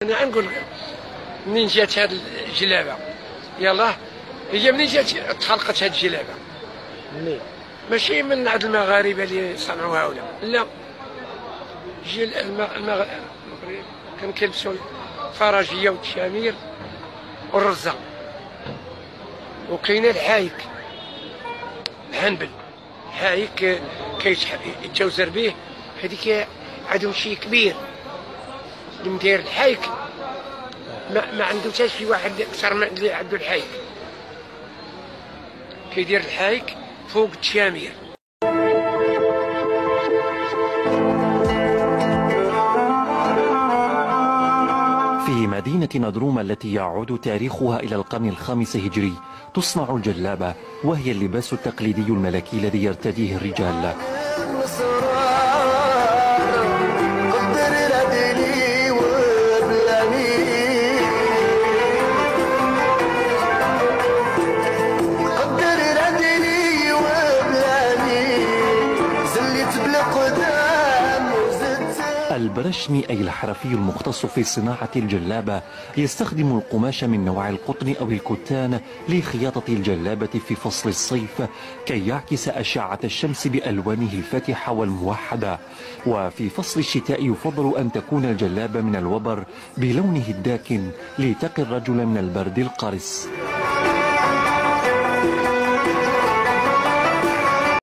انا نقول منين جات هاد الجلابه؟ يلاه هي منين جات تخلقت هاد الجلابه؟ منين؟ ماشي من عند المغاربه اللي صنعوها ولا لا. جي المغرب كانوا كيلبسوا الفراجيه والتشامير والرزه، وكاين الحايك الحنبل، حايك كيتجوزر به. هذيك عندهم شي كبير اللي مدير الحايك، ما عنده حتى شي واحد اكثر من اللي عنده الحايك. كيدير الحايك فوق التشامير. في مدينة نضروم التي يعود تاريخها إلى القرن الخامس هجري تصنع الجلابة، وهي اللباس التقليدي الملكي الذي يرتديه الرجال. البرشمي أي الحرفي المختص في صناعة الجلابة يستخدم القماش من نوع القطن أو الكتان لخياطة الجلابة في فصل الصيف كي يعكس أشعة الشمس بألوانه الفاتحة والموحدة، وفي فصل الشتاء يفضل أن تكون الجلابة من الوبر بلونه الداكن لتقي الرجل من البرد القارس.